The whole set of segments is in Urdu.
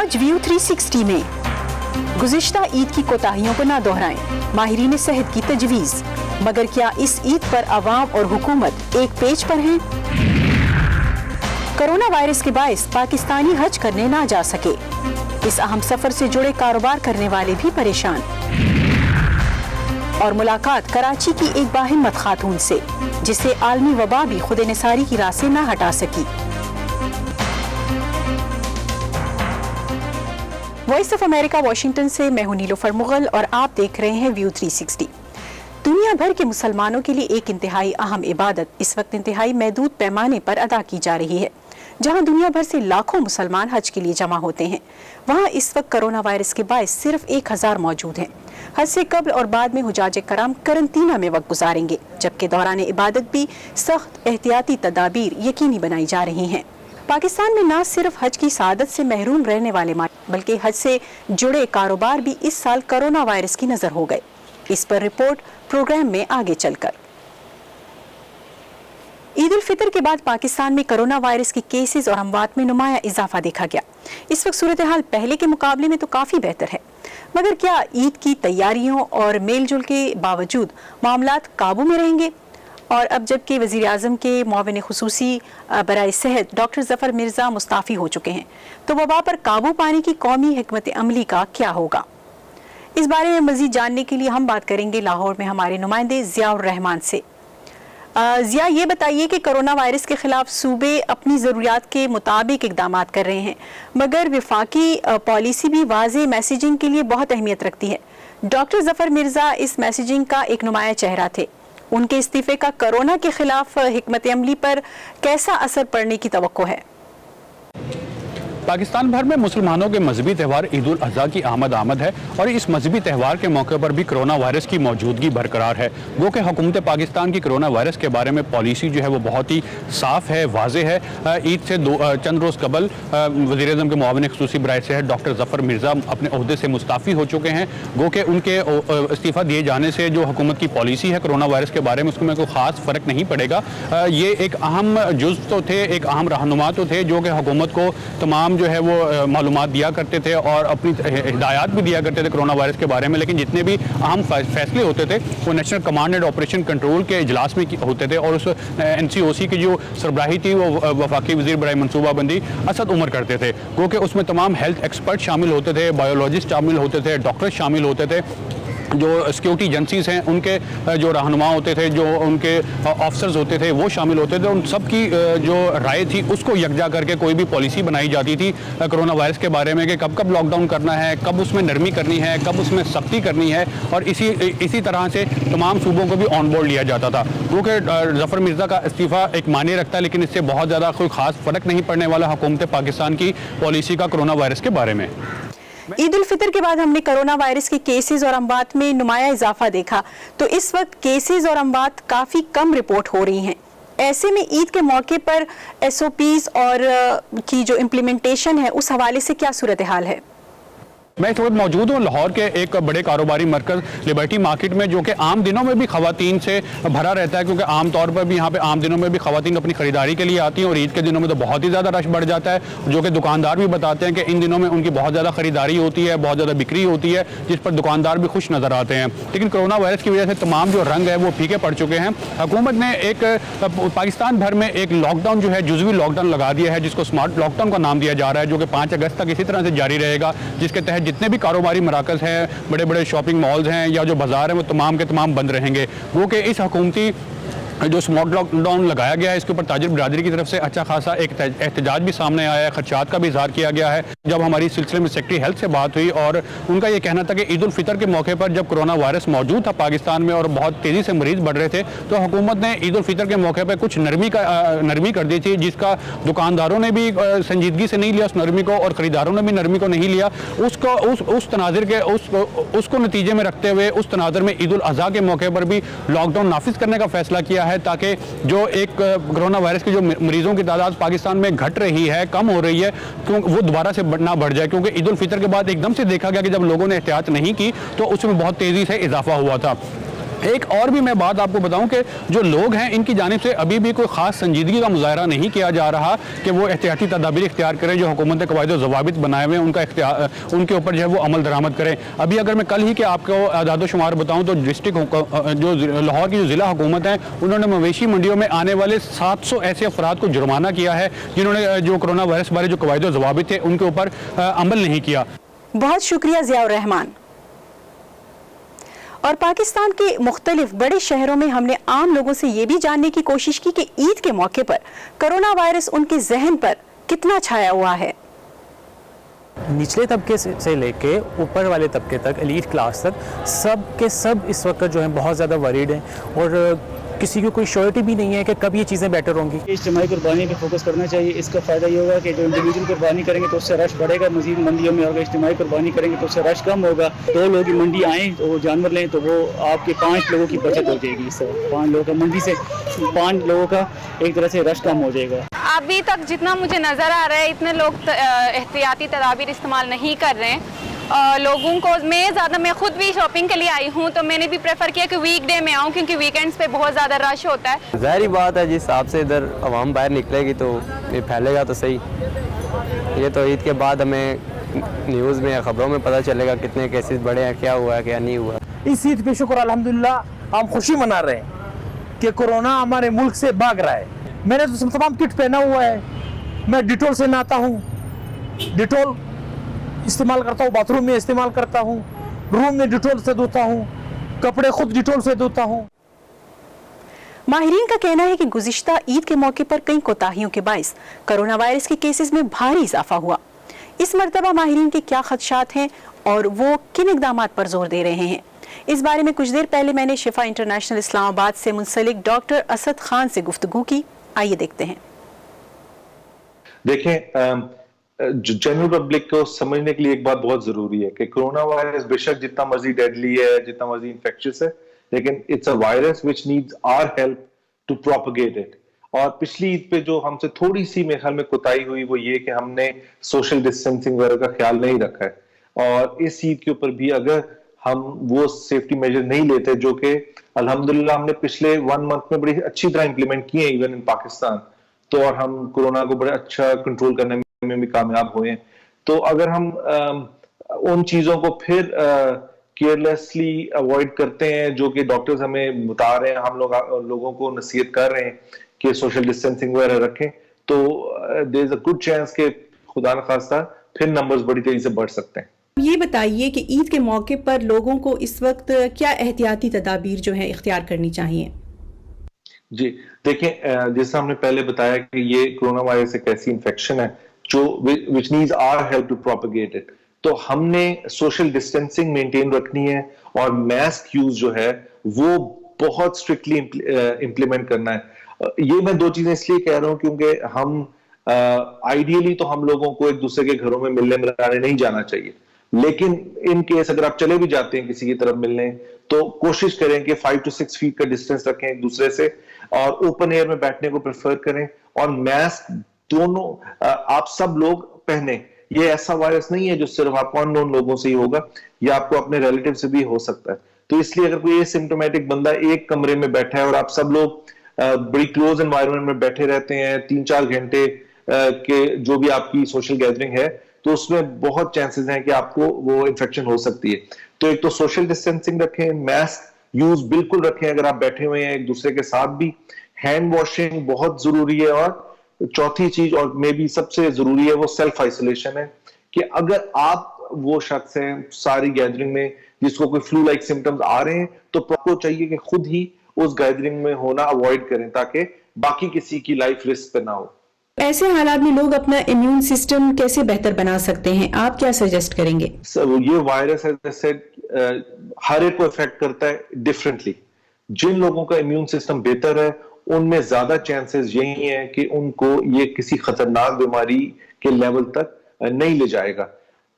آج ویو 360 میں گزشتہ عید کی کوتاہیوں کو نہ دہرائیں، ماہرین صحت کی تجویز۔ مگر کیا اس عید پر عوام اور حکومت ایک پیج پر ہیں؟ کرونا وائرس کے باعث پاکستانی حج کرنے نہ جا سکے، اس اہم سفر سے جڑے کاروبار کرنے والے بھی پریشان۔ اور ملاقات کراچی کی ایک باہمت خاتون سے، جسے عالمی وبا بھی خود انحصاری کی راہ سے نہ ہٹا سکی۔ وائس آف امریکہ واشنگٹن سے میں ہوں نیلوفر مغل اور آپ دیکھ رہے ہیں ویو 360۔ دنیا بھر کے مسلمانوں کے لیے ایک انتہائی اہم عبادت اس وقت انتہائی محدود پیمانے پر ادا کی جا رہی ہے۔ جہاں دنیا بھر سے لاکھوں مسلمان حج کے لیے جمع ہوتے ہیں، وہاں اس وقت کرونا وائرس کے باعث صرف 1000 موجود ہیں۔ حج سے قبل اور بعد میں حجاج کرام قرنطینہ میں وقت گزاریں گے، جبکہ دوران عبادت بھی سخت احتیاطی تدابیر یقینی بنائی جا رہی ہیں۔ پاکستان میں نہ صرف حج کی سعادت سے محروم رہنے والے بلکہ حج سے جڑے کاروبار بھی اس سال کرونا وائرس کی نظر ہو گئے۔ اس پر رپورٹ پروگرام میں آگے چل کر۔ عید الفطر کے بعد پاکستان میں کرونا وائرس کے کیسز اور اموات میں نمایاں اضافہ دیکھا گیا۔ اس وقت صورتحال پہلے کے مقابلے میں تو کافی بہتر ہے، مگر کیا عید کی تیاریوں اور میل جل کے باوجود معاملات قابو میں رہیں گے؟ اور اب جبکہ وزیر اعظم کے معاون خصوصی برائے صحت ڈاکٹر ظفر مرزا مستعفی ہو چکے ہیں، تو وبا پر قابو پانے کی قومی حکمت عملی کا کیا ہوگا؟ اس بارے میں مزید جاننے کے لیے ہم بات کریں گے لاہور میں ہمارے نمائندے ضیاء الرحمان سے۔ ضیاء، یہ بتائیے کہ کرونا وائرس کے خلاف صوبے اپنی ضروریات کے مطابق اقدامات کر رہے ہیں، مگر وفاقی پالیسی بھی واضح میسیجنگ کے لیے بہت اہمیت رکھتی ہے۔ ڈاکٹر ظفر مرزا اس میسیجنگ کا ایک نمایاں چہرہ تھے، ان کے استعفے کا کرونا کے خلاف حکمت عملی پر کیسا اثر پڑنے کی توقع ہے؟ پاکستان بھر میں مسلمانوں کے مذہبی تہوار عید الاضحیٰ کی آمد ہے، اور اس مذہبی تہوار کے موقع پر بھی کرونا وائرس کی موجودگی برقرار ہے۔ وہ کہ حکومت پاکستان کی کرونا وائرس کے بارے میں پالیسی جو ہے وہ بہت ہی صاف ہے، واضح ہے۔ عید سے چند روز قبل وزیر اعظم کے معاون خصوصی برائے صحت ڈاکٹر ظفر مرزا اپنے عہدے سے مستعفی ہو چکے ہیں۔ وہ کہ ان کے استعفیٰ دیے جانے سے جو حکومت کی پالیسی ہے کرونا وائرس کے بارے میں، اس میں کوئی خاص فرق نہیں پڑے گا۔ یہ ایک اہم جزو تو تھے، ایک اہم رہنما تو تھے، جو کہ حکومت کو تمام جو ہے وہ معلومات دیا کرتے تھے اور اپنی ہدایات بھی دیا کرتے تھے کرونا وائرس کے بارے میں، لیکن جتنے بھی اہم فیصلے ہوتے تھے وہ national command and operation control کے اجلاس میں ہوتے تھے، اور اس NCOC کی جو سربراہی تھی وہ وفاقی وزیر برائے منصوبہ بندی اسد عمر کرتے تھے۔ وہ کہ اس میں تمام ہیلتھ ایکسپرٹ شامل ہوتے تھے، بایولوجسٹ شامل ہوتے تھے، ڈاکٹر شامل ہوتے تھے، جو سیکیورٹی ایجنسیز ہیں ان کے جو رہنما ہوتے تھے، جو ان کے آفیسرز ہوتے تھے وہ شامل ہوتے تھے۔ ان سب کی جو رائے تھی اس کو یکجا کر کے کوئی بھی پالیسی بنائی جاتی تھی کرونا وائرس کے بارے میں، کہ کب کب لاک ڈاؤن کرنا ہے، کب اس میں نرمی کرنی ہے، کب اس میں سختی کرنی ہے، اور اسی طرح سے تمام صوبوں کو بھی آن بورڈ لیا جاتا تھا۔ کیونکہ ظفر مرزا کا استعفیٰ ایک معنی رکھتا ہے، لیکن اس سے بہت زیادہ کوئی خاص فرق نہیں پڑنے والا حکومت پاکستان کی پالیسی کا کرونا وائرس کے بارے میں۔ عید الفطر کے بعد ہم نے کرونا وائرس کے کیسز اور اموات میں نمایاں اضافہ دیکھا، تو اس وقت کیسز اور اموات کافی کم رپورٹ ہو رہی ہیں۔ ایسے میں عید کے موقع پر SOPs اور کی جو امپلیمنٹیشن ہے اس حوالے سے کیا صورتحال ہے؟ میں اس وقت موجود ہوں لاہور کے ایک بڑے کاروباری مرکز لبرٹی مارکیٹ میں، جو کہ عام دنوں میں بھی خواتین سے بھرا رہتا ہے، کیونکہ عام طور پر بھی یہاں پہ عام دنوں میں بھی خواتین اپنی خریداری کے لیے آتی ہیں، اور عید کے دنوں میں تو بہت ہی زیادہ رش بڑھ جاتا ہے، جو کہ دکاندار بھی بتاتے ہیں کہ ان دنوں میں ان کی بہت زیادہ خریداری ہوتی ہے، بہت زیادہ بکری ہوتی ہے، جس پر دکاندار بھی خوش نظر آتے ہیں۔ لیکن کرونا وائرس کی وجہ سے تمام جو رنگ ہے وہ پھیکے پڑ چکے ہیں۔ حکومت نے ایک پاکستان بھر میں ایک لاک ڈاؤن جو ہے جزوی لاک ڈاؤن لگا دیا ہے، جس کو اسمارٹ لاک ڈاؤن کا نام دیا جا رہا ہے، جو کہ 5 اگست تک اسی طرح سے جاری رہے گا، جس کے تحت جتنے بھی کاروباری مراکز ہیں، بڑے بڑے شاپنگ مالز ہیں یا جو بازار ہیں، وہ تمام کے تمام بند رہیں گے۔ وہ کہ اس حکومتی جو اسمارٹ لاک ڈاؤن لگایا گیا ہے، اس کے اوپر تاجر برادری کی طرف سے اچھا خاصا ایک احتجاج بھی سامنے آیا ہے، خدشات کا بھی اظہار کیا گیا ہے۔ جب ہماری اس سلسلے میں سیکرٹری ہیلتھ سے بات ہوئی، اور ان کا یہ کہنا تھا کہ عید الفطر کے موقع پر جب کرونا وائرس موجود تھا پاکستان میں اور بہت تیزی سے مریض بڑھ رہے تھے، تو حکومت نے عید الفطر کے موقع پہ کچھ نرمی کر دی تھی، جس کا دکانداروں نے بھی سنجیدگی سے نہیں لیا اس نرمی کو، اور خریداروں نے بھی نرمی کو نہیں لیا۔ اس تناظر کے اس کو نتیجے میں رکھتے ہوئے اس تناظر میں عید الاضحیٰ کے موقع پر بھی لاک ڈاؤن نافذ کرنے کا فیصلہ کیا ہے، تاکہ جو ایک کرونا وائرس کی جو مریضوں کی تعداد پاکستان میں گھٹ رہی ہے، کم ہو رہی ہے، وہ دوبارہ سے نہ بڑھ جائے۔ کیونکہ عید الفطر کے بعد ایک دم سے دیکھا گیا کہ جب لوگوں نے احتیاط نہیں کی تو اس میں بہت تیزی سے اضافہ ہوا تھا۔ ایک اور بھی میں بات آپ کو بتاؤں کہ جو لوگ ہیں ان کی جانب سے ابھی بھی کوئی خاص سنجیدگی کا مظاہرہ نہیں کیا جا رہا کہ وہ احتیاطی تدابیر اختیار کریں. جو حکومت نے قواعد و ضوابط بنائے ہوئے ہیں ان کے اوپر جو ہے وہ عمل درآمد کریں. ابھی اگر میں کل ہی کے آپ کو اعداد و شمار بتاؤں تو جو لاہور کی جو ضلع حکومت ہیں انہوں نے مویشی منڈیوں میں آنے والے 700 ایسے افراد کو جرمانہ کیا ہے جنہوں نے جو کرونا وائرس بارے جو قواعد و ضوابط تھے ان کے اوپر عمل نہیں کیا. بہت شکریہ ضیاء الرحمان. اور پاکستان کے مختلف بڑے شہروں میں ہم نے عام لوگوں سے یہ بھی جاننے کی کوشش کی کہ عید کے موقع پر کرونا وائرس ان کے ذہن پر کتنا چھایا ہوا ہے. نچلے طبقے سے لے کے اوپر والے طبقے تک، ایلیٹ کلاس تک، سب کے سب اس وقت جو ہیں بہت زیادہ وریڈ ہیں اور کسی کو کوئی شیورٹی بھی نہیں ہے کہ کب یہ چیزیں بیٹر ہوں گی. اجتماعی قربانی پہ فوکس کرنا چاہیے. اس کا فائدہ یہ ہوگا کہ جو انڈیویجول قربانی کریں گے تو اس سے رش بڑھے گا مزید منڈیوں میں، اور اجتماعی قربانی کریں گے تو اس سے رش کم ہوگا. 2 لوگ کی منڈی آئیں تو وہ جانور لیں تو وہ آپ کے 5 لوگوں کی بچت ہو جائے گی. اس سے 5 لوگوں کا منڈی سے 5 لوگوں کا ایک طرح سے رش کم ہو جائے گا. ابھی تک جتنا مجھے نظر آ رہا ہے اتنے لوگ احتیاطی تدابیر استعمال نہیں کر رہے ہیں. لوگوں کو میں خود بھی شاپنگ کے لیے آئی ہوں تو میں نے بھی پریفر کیا کہ ویک ڈے میں آؤں کیونکہ ویکینڈز پہ بہت زیادہ رش ہوتا ہے. ظاہری بات ہے جس حساب سے ادھر عوام باہر نکلے گی تو یہ پھیلے گا تو صحیح. یہ تو عید کے بعد ہمیں نیوز میں یا خبروں میں پتہ چلے گا کتنے کیسز بڑھے ہیں، کیا ہوا ہے کیا نہیں ہوا. اس عید پہ شکر الحمدللہ ہم خوشی منا رہے ہیں کہ کورونا ہمارے ملک سے بھاگ رہا ہے. میں نے تو تمام کٹ پہنا ہوا ہے. میں ڈیٹول سے نہاتا ہوں، ڈیٹول استعمال کرتا ہوں، باتھ روم میں استعمال کرتا ہوں، روم میں ڈیٹول سے دھوتا ہوں، کپڑے خود ڈیٹول سے دھوتا ہوں. ماہرین کا کہنا ہے کہ گزشتہ عید کے موقع پر کئی کوتاہیوں کے باعث کرونا وائرس کے کیسز میں بھاری اضافہ ہوا. اس مرتبہ ماہرین کے کیا خدشات ہیں اور وہ کن اقدامات پر زور دے رہے ہیں، اس بارے میں کچھ دیر پہلے میں نے شفا انٹرنیشنل اسلام آباد سے منسلک ڈاکٹر اسد خان سے گفتگو کی. آئیے دیکھتے ہیں. دیکھیں، جنرل پبلک کو سمجھنے کے لیے ایک بات بہت ضروری ہے کہ کرونا وائرس بے شک جتنا مرضی ڈیڈلی ہے، جتنا مرضی انفیکشس ہے، لیکن it's a virus which needs our help to propagate it. اور پچھلی عید پہ جو ہم سے تھوڑی سی میرے خیال میں کوتاہی ہوئی وہ یہ کہ ہم نے سوشل ڈسٹینسنگ وغیرہ کا خیال نہیں رکھا ہے. اور اس عید کے اوپر بھی اگر ہم وہ سیفٹی میجر نہیں لیتے جو کہ الحمدللہ ہم نے پچھلے 1 منتھ میں بڑی اچھی طرح امپلیمنٹ کیے ہیں ایون ان پاکستان، تو اور ہم کورونا کو بڑے اچھا کنٹرول کرنے میں بھی کامیاب ہوئے ہیں. تو اگر ہم ان چیزوں کو پھر کیئرلیسلی اوائڈ کرتے ہیں جو کہ ڈاکٹرز ہمیں بتا رہے ہیں، ہم لوگوں کو نصیحت کر رہے ہیں کہ سوشل ڈسٹینسنگ وغیرہ رکھیں، تو دیر از اے گڈ چانس کہ خدا نخواستہ پھر نمبرز بڑی تیزی سے بڑھ سکتے ہیں. یہ بتائیے کہ عید کے موقع پر لوگوں کو اس وقت کیا احتیاطی تدابیر جو ہیں اختیار کرنی چاہیے؟ جی دیکھیں، جیسا ہم نے پہلے بتایا کہ یہ کرونا وائرس ایک ایسی انفیکشن ہے جو which needs our help to propagate it. تو ہم نے سوشل ڈسٹینسنگ مینٹین رکھنی ہے اور ماسک یوز جو ہے وہ بہت اسٹرکٹلی امپلیمنٹ کرنا ہے. یہ میں 2 چیزیں اس لیے کہہ رہا ہوں کیونکہ ہم آئیڈیلی تو ہم لوگوں کو ایک دوسرے کے گھروں میں ملنے ملانے نہیں جانا چاہیے، لیکن ان کیس اگر آپ چلے بھی جاتے ہیں کسی کی طرف ملنے تو کوشش کریں کہ 5 to 6 فیٹ کا ڈسٹینس رکھیں ایک دوسرے سے، اور اوپن ایئر میں بیٹھنے کو پریفر کریں، اور ماسک دونوں آپ سب لوگ پہنیں. یہ ایسا وائرس نہیں ہے جو صرف آپ کو ان نون لوگوں سے ہی ہوگا، یہ آپ کو اپنے ریلیٹیو سے بھی ہو سکتا ہے. تو اس لیے اگر کوئی سمپٹومیٹک بندہ ایک کمرے میں بیٹھا ہے اور آپ سب لوگ بڑی کلوز انوائرمنٹ میں بیٹھے رہتے ہیں 3-4 گھنٹے کے جو بھی آپ کی سوشل گیدرنگ ہے، تو اس میں بہت چانسز ہیں کہ آپ کو وہ انفیکشن ہو سکتی ہے. تو ایک تو سوشل ڈسٹینسنگ رکھیں، ماسک یوز بالکل رکھیں اگر آپ بیٹھے ہوئے ہیں ایک دوسرے کے ساتھ بھی، ہینڈ واشنگ بہت ضروری ہے، اور چوتھی چیز اور میں بھی سب سے ضروری ہے وہ سیلف آئسولیشن ہے کہ اگر آپ وہ شخص ہیں ساری گیدرنگ میں جس کو کوئی فلو لائک سمٹمز آ رہے ہیں تو آپ کو چاہیے کہ خود ہی اس گیدرنگ میں ہونا اوائڈ کریں تاکہ باقی کسی کی لائف رسک پہ نہ ہو. ایسے حالات میں لوگ اپنا امیون سسٹم کیسے بہتر بنا سکتے ہیں، آپ کیا سجیسٹ کریں گے؟ یہ وائرس ہر ایک کو افیکٹ کرتا ہے ڈفرینٹلی. جن لوگوں کا امیون سسٹم بہتر ہے ان میں زیادہ چانسز یہی ہیں کہ ان کو یہ کسی خطرناک بیماری کے لیول تک نہیں لے جائے گا.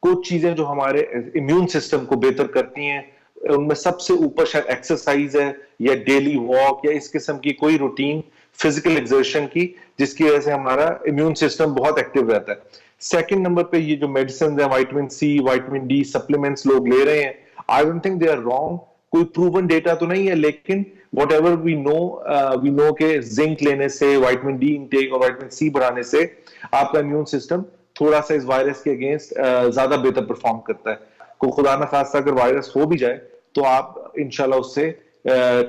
کچھ چیزیں جو ہمارے امیون سسٹم کو بہتر کرتی ہیں ان میں سب سے اوپر شاید ایکسرسائز ہے یا ڈیلی واک یا اس قسم کی کوئی روٹین فزیکل ایگزرشن کی جس کی وجہ سے ہمارا امیون سسٹم بہت ایکٹیو رہتا ہے. سیکنڈ نمبر پہ یہ جو میڈیسنز ہیں vitamin C vitamin D supplements لوگ لے رہے ہیں، I don't think they are wrong, کوئی پروون ڈیٹا تو نہیں ہے, لیکن واٹ ایور وی نو کہ زنک لینے سے, وائٹامن ڈی انٹیک اور وائٹامن سی بڑھانے سے آپ کا امیون سسٹم تھوڑا سا اس وائرس کے اگینسٹ زیادہ بہتر پرفارم کرتا ہے. کوئی خدا نہ خواستہ اگر وائرس ہو بھی جائے تو آپ انشاءاللہ اس سے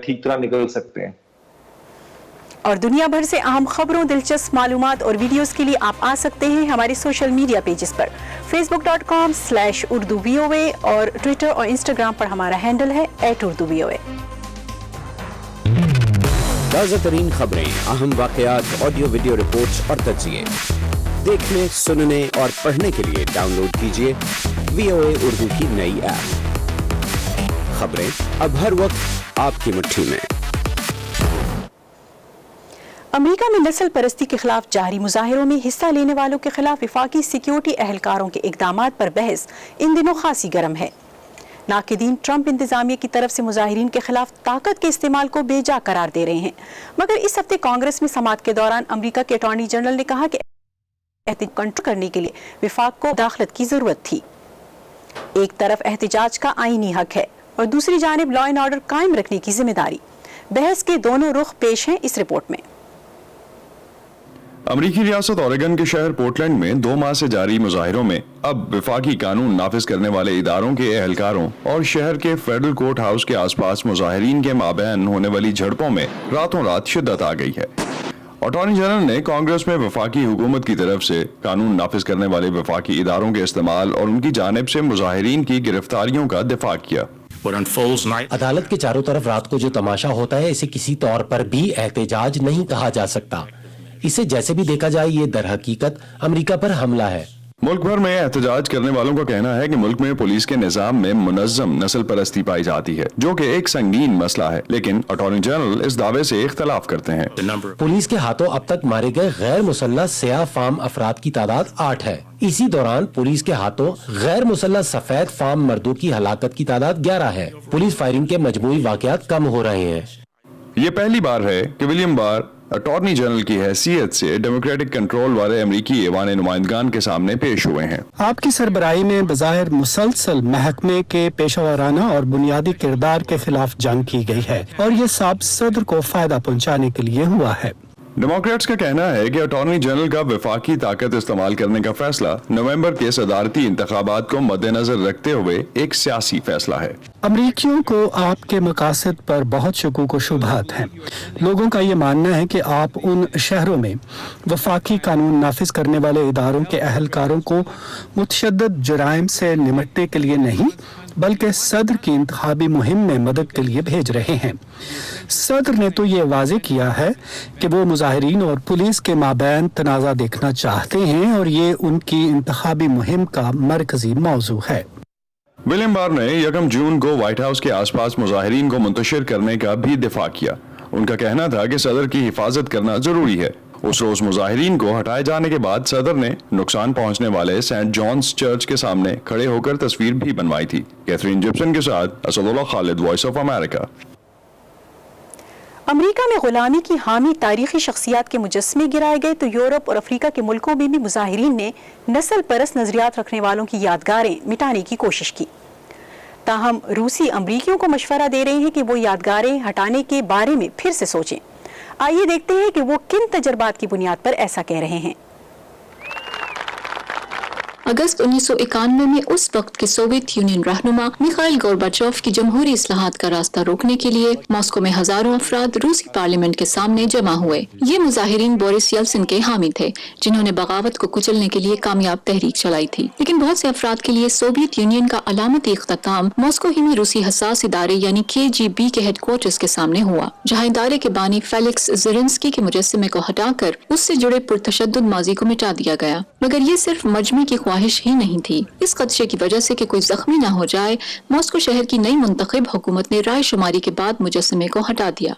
ٹھیک طرح نکل سکتے ہیں. اور دنیا بھر سے اہم خبروں, دلچسپ معلومات اور ویڈیوز کے لیے آپ آ سکتے ہیں ہمارے سوشل میڈیا پیجز پر. facebook.com/urduvoa اور ٹویٹر اور انسٹاگرام پر ہمارا ہینڈل ہے @urduvoa. تازہ ترین خبریں, اہم واقعات, آڈیو ویڈیو رپورٹس اور تجزیے دیکھنے, سننے اور پڑھنے کے لیے ڈاؤن لوڈ کیجیے VOA اردو کی نئی ایپ. خبریں اب ہر وقت آپ کی مٹھی میں. امریکہ میں نسل پرستی کے خلاف جاری مظاہروں میں حصہ لینے والوں کے خلاف وفاقی سیکیورٹی اہلکاروں کے اقدامات پر بحث ان دنوں خاصی گرم ہے. ناقدین ٹرمپ انتظامیہ کی طرف سے مظاہرین کے خلاف طاقت کے استعمال کو بے جا قرار دے رہے ہیں, مگر اس ہفتے کانگریس میں سماعت کے دوران امریکہ کے اٹارنی جنرل نے کہا کہ احتجاج کنٹرول کرنے کے لیے وفاق کو مداخلت کی ضرورت تھی. ایک طرف احتجاج کا آئینی حق ہے اور دوسری جانب لا اینڈ آرڈر قائم رکھنے کی ذمہ داری. بحث کے دونوں رخ پیش ہیں اس رپورٹ میں. امریکی ریاست اوریگن کے شہر پورٹلینڈ میں 2 ماہ سے جاری مظاہروں میں اب وفاقی قانون نافذ کرنے والے اداروں کے اہلکاروں اور شہر کے فیڈرل کورٹ ہاؤس کے آس پاس مظاہرین کے مابین ہونے والی جھڑپوں میں راتوں رات شدت آ گئی ہے. اٹارنی جنرل نے کانگریس میں وفاقی حکومت کی طرف سے قانون نافذ کرنے والے وفاقی اداروں کے استعمال اور ان کی جانب سے مظاہرین کی گرفتاریوں کا دفاع کیا. عدالت کے چاروں طرف رات کو جو تماشا ہوتا ہے اسے کسی طور پر بھی احتجاج نہیں کہا جا سکتا. اسے جیسے بھی دیکھا جائے یہ در حقیقت امریکہ پر حملہ ہے. ملک بھر میں احتجاج کرنے والوں کا کہنا ہے کہ ملک میں پولیس کے نظام میں منظم نسل پرستی پائی جاتی ہے, جو کہ ایک سنگین مسئلہ ہے, لیکن اٹارنی جنرل اس دعوے سے اختلاف کرتے ہیں. پولیس کے ہاتھوں اب تک مارے گئے غیر مسلح سیاہ فام افراد کی تعداد 8 ہے. اسی دوران پولیس کے ہاتھوں غیر مسلح سفید فام مردوں کی ہلاکت کی تعداد 11 ہے. پولیس فائرنگ کے مجموعی واقعات کم ہو رہے ہیں. یہ پہلی بار ہے کہ ولیم بار اٹارنی جنرل کی حیثیت سے ڈیموکریٹک کنٹرول والے امریکی ایوان نمائندگان کے سامنے پیش ہوئے ہیں. آپ کی سربراہی میں بظاہر مسلسل محکمے کے پیشہ ورانہ اور بنیادی کردار کے خلاف جنگ کی گئی ہے اور یہ سابق صدر کو فائدہ پہنچانے کے لیے ہوا ہے. ڈیموکریٹس کا کہنا ہے کہ اٹارنی جنرل کا وفاقی طاقت استعمال کرنے کا فیصلہ نومبر کے صدارتی انتخابات کو مد نظر رکھتے ہوئے ایک سیاسی فیصلہ ہے. امریکیوں کو آپ کے مقاصد پر بہت شکوک و شبہات ہیں. لوگوں کا یہ ماننا ہے کہ آپ ان شہروں میں وفاقی قانون نافذ کرنے والے اداروں کے اہلکاروں کو متشدد جرائم سے نمٹنے کے لیے نہیں بلکہ صدر کی انتخابی مہم میں مدد کے لیے بھیج رہے ہیں. صدر نے تو یہ واضح کیا ہے کہ وہ مظاہرین اور پولیس کے مابین تنازع دیکھنا چاہتے ہیں اور یہ ان کی انتخابی مہم کا مرکزی موضوع ہے. ولیم بار نے 1 جون کو وائٹ ہاؤس کے آس پاس مظاہرین کو منتشر کرنے کا بھی دفاع کیا. ان کا کہنا تھا کہ صدر کی حفاظت کرنا ضروری ہے. اس روز مظاہرین کو ہٹائے جانے کے بعد صدر نے نقصان پہنچنے والے سینٹ جانز چرچ کے سامنے کھڑے ہو کر تصویر بھی بنوائی تھی. کیتھرین جپسن کے ساتھ اسد اللہ خالد, وائس آف امریکہ. امریکہ میں غلامی کی حامی تاریخی شخصیات کے مجسمے گرائے گئے تو یورپ اور افریقہ کے ملکوں میں بھی مظاہرین نے نسل پرست نظریات رکھنے والوں کی یادگاریں مٹانے کی کوشش کی. تاہم روسی امریکیوں کو مشورہ دے رہے ہیں کہ وہ یادگاریں ہٹانے کے بارے میں پھر سے سوچیں. آئیے دیکھتے ہیں کہ وہ کن تجربات کی بنیاد پر ایسا کہہ رہے ہیں. اگست 1991 میں اس وقت کے سوویت یونین رہنما میخائیل گورباچوف کی جمہوری اصلاحات کا راستہ روکنے کے لیے ماسکو میں ہزاروں افراد روسی پارلیمنٹ کے سامنے جمع ہوئے. یہ مظاہرین بورس یلسن کے حامی تھے جنہوں نے بغاوت کو کچلنے کے لیے کامیاب تحریک چلائی تھی. لیکن بہت سے افراد کے لیے سوویت یونین کا علامتی اختتام ماسکو ہی میں روسی حساس ادارے یعنی KGB کے ہیڈ کوارٹرز کے سامنے ہوا, جہاں ادارے کے بانی فیلکس زرنسکی کے مجسمے کو ہٹا کر اس سے جڑے پرتشدد ماضی کو مٹا دیا گیا. مگر یہ صرف مجمع کی خواہش ہی نہیں تھی. اس خدشے کی وجہ سے کہ کوئی زخمی نہ ہو جائے, ماسکو شہر کی نئی منتخب حکومت نے رائے شماری کے بعد مجسمے کو ہٹا دیا.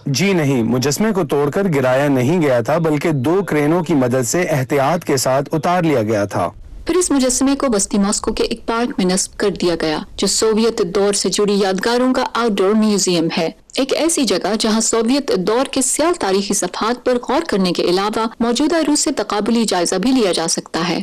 جی نہیں, مجسمے کو توڑ کر گرایا نہیں گیا تھا بلکہ 2 کرینوں کی مدد سے احتیاط کے ساتھ اتار لیا گیا تھا. پھر اس مجسمے کو بستی ماسکو کے ایک پارک میں نصب کر دیا گیا جو سوویت دور سے جڑی یادگاروں کا آؤٹ ڈور میوزیم ہے. ایک ایسی جگہ جہاں سوویت دور کے سیال تاریخی صفحات پر غور کرنے کے علاوہ موجودہ روس سے تقابلی جائزہ بھی لیا جا سکتا ہے.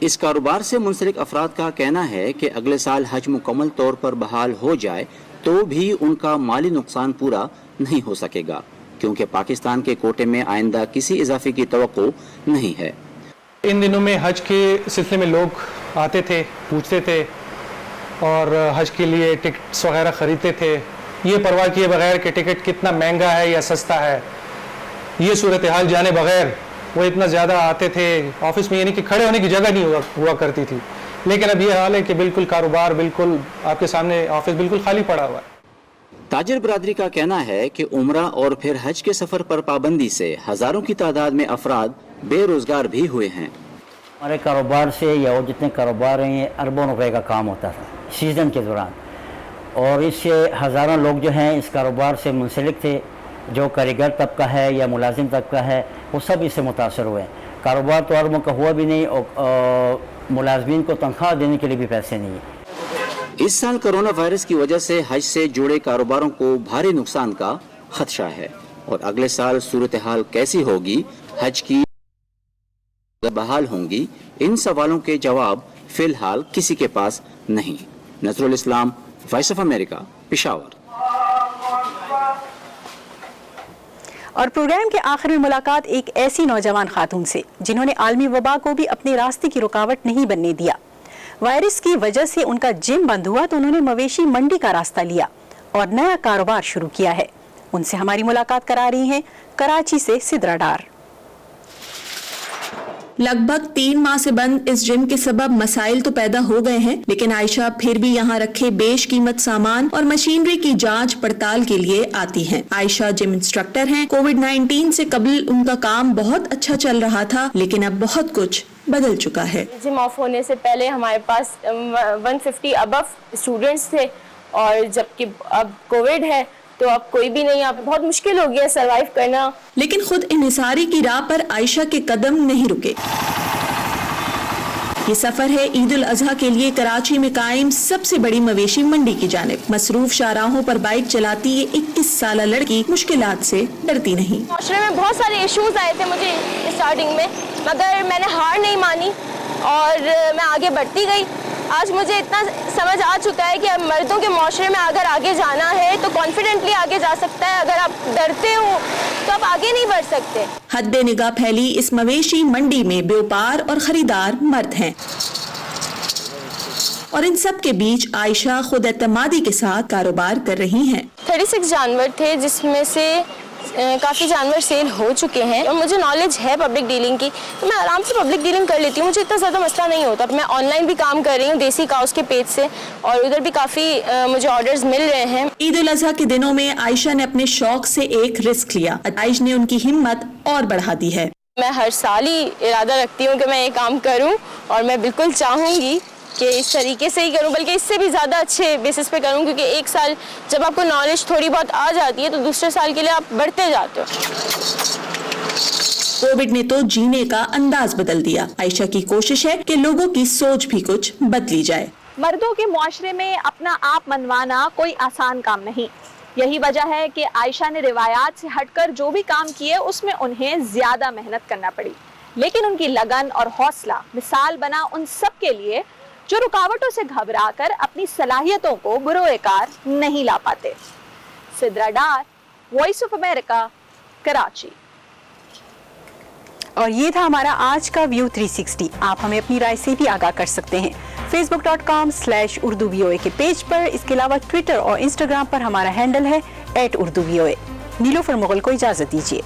اس کاروبار سے منسلک افراد کا کہنا ہے کہ اگلے سال حج مکمل طور پر بحال ہو جائے تو بھی ان کا مالی نقصان پورا نہیں ہو سکے گا، کیونکہ پاکستان کے کوٹے میں آئندہ کسی اضافے کی توقع نہیں ہے۔ ان دنوں میں حج کے سلسلے میں لوگ آتے تھے، پوچھتے تھے اور حج کے لیے ٹکٹس وغیرہ خریدتے تھے، یہ پرواہ کیے بغیر کہ ٹکٹ کتنا مہنگا ہے یا سستا ہے، یہ صورتحال جانے بغیر وہ اتنا زیادہ آتے تھے آفس میں، یعنی کہ کھڑے ہونے کی جگہ نہیں ہوا کرتی تھی۔ لیکن اب یہ حال ہے کہ بالکل کاروبار بالکل آپ کے سامنے، آفس بالکل خالی پڑا ہوا ہے۔ تاجر برادری کا کہنا ہے کہ عمرہ اور پھر حج کے سفر پر پابندی سے ہزاروں کی تعداد میں افراد بے روزگار بھی ہوئے ہیں۔ ہمارے کاروبار سے یا وہ جتنے کاروبار ہیں یہ اربوں روپے کا کام ہوتا تھا سیزن کے دوران، اور اس سے ہزاروں لوگ جو ہیں اس کاروبار سے منسلک تھے، جو کاریگر طبقہ ہے یا ملازم طبقہ ہے وہ سب اس سے متاثر ہوئے۔ کاروبار تو اربوں کا ہوا بھی نہیں اور ملازمین کو تنخواہ دینے کے لیے بھی پیسے نہیں ہیں۔ اس سال کرونا وائرس کی وجہ سے حج سے جڑے کاروباروں کو بھاری نقصان کا خدشہ ہے، اور اگلے سال صورتحال کیسی ہوگی، حج کی بحال ہوں گی، ان سوالوں کے جواب فی الحال کسی کے پاس نہیں۔ نظر الاسلام، وائس آف امریکہ، پشاور۔ اور پروگرام کے آخر میں ملاقات ایک ایسی نوجوان خاتون سے جنہوں نے عالمی وبا کو بھی اپنے راستے کی رکاوٹ نہیں بننے دیا۔ وائرس کی وجہ سے ان کا جم بند ہوا تو انہوں نے مویشی منڈی کا راستہ لیا اور نیا کاروبار شروع کیا ہے۔ ان سے ہماری ملاقات کرا رہی ہیں کراچی سے سدرا ڈار۔ لگ بھگ 3 ماہ سے بند اس جم کے سبب مسائل تو پیدا ہو گئے ہیں، لیکن عائشہ پھر بھی یہاں رکھے بیش قیمت سامان اور مشینری کی جانچ پڑتال کے لیے آتی ہیں۔ عائشہ جم انسٹرکٹر ہیں۔ کووڈ-19 سے قبل ان کا کام بہت اچھا چل رہا تھا، لیکن اب بہت کچھ بدل چکا ہے۔ جم آف ہونے سے پہلے ہمارے پاس 150 ابو اسٹوڈنٹس تھے، اور جبکہ اب کووڈ ہے تو اب کوئی بھی نہیں، اب بہت مشکل ہو گیا سروائیو کرنا۔ لیکن خود انحصاری کی راہ پر عائشہ کے قدم نہیں رکے۔ یہ سفر ہے عید الاضحیٰ کے لیے کراچی میں قائم سب سے بڑی مویشی منڈی کی جانب۔ مصروف شاہراہوں پر بائک چلاتی یہ 21 سالہ لڑکی مشکلات سے ڈرتی نہیں۔ معاشرے میں بہت سارے ایشوز آئے تھے مجھے اسٹارٹنگ میں، مگر میں نے ہار نہیں مانی اور میں آگے بڑھتی گئی۔ آج مجھے اتنا سمجھ آ چکا ہے کہ اب مردوں کے معاشرے میں اگر آگے جانا ہے تو کانفیڈنٹلی آگے جا سکتا ہے، اگر آپ ڈرتے ہو تو آپ آگے نہیں بڑھ سکتے۔ حد نگاہ پھیلی اس مویشی منڈی میں بیوپار اور خریدار مرد ہیں، اور ان سب کے بیچ عائشہ خود اعتمادی کے ساتھ کاروبار کر رہی ہیں۔ 36 جانور تھے، جس میں سے کافی جانور سیل ہو چکے ہیں، اور مجھے نالج ہے پبلک ڈیلنگ کی، تو میں آرام سے پبلک ڈیلنگ کر لیتی ہوں، مجھے اتنا زیادہ مسئلہ نہیں ہوتا۔ میں آن لائن بھی کام کر رہی ہوں دیسی کاؤس کے پیج سے، اور ادھر بھی کافی مجھے آرڈرز مل رہے ہیں۔ عید الاضحیٰ کے دنوں میں عائشہ نے اپنے شوق سے ایک رسک لیا، نتائج نے ان کی ہمت اور بڑھا دی ہے۔ میں ہر سال ہی ارادہ رکھتی ہوں کہ میں یہ کام کروں، اور میں بالکل چاہوں گی کہ اس طریقے سے ہی کروں، بلکہ اس سے بھی زیادہ اچھے بیسس پہ کروں، کیونکہ ایک سال جب آپ کو نالج تھوڑی بہت آ جاتی ہے تو دوسرے سال کے لیے آپ بڑھتے جاتے ہو۔ کووڈ نے تو جینے کا انداز بدل دیا۔ عائشہ کی کوشش ہے کہ لوگوں کی سوچ بھی کچھ بدلی جائے۔ مردوں کے معاشرے میں اپنا آپ منوانا کوئی آسان کام نہیں، یہی وجہ ہے کہ عائشہ نے روایات سے ہٹ کر جو بھی کام کیے اس میں انہیں زیادہ محنت کرنا پڑی، لیکن ان کی لگن اور حوصلہ مثال بنا ان سب کے لیے جو رکاوٹوں سے گھبرا کر اپنی صلاحیتوں کو بروئے کار نہیں لا پاتے۔ Sidra Dar, voice of America, Karachi. اور یہ تھا ہمارا آج کا ویو 360۔ آپ ہمیں اپنی رائے سے بھی آگاہ کر سکتے ہیں facebook.com/urduvoa کے پیج پر۔ اس کے علاوہ ٹویٹر اور انسٹاگرام پر ہمارا ہینڈل ہے @urduvoa۔ نیلوفر مغل کو اجازت دیجیے۔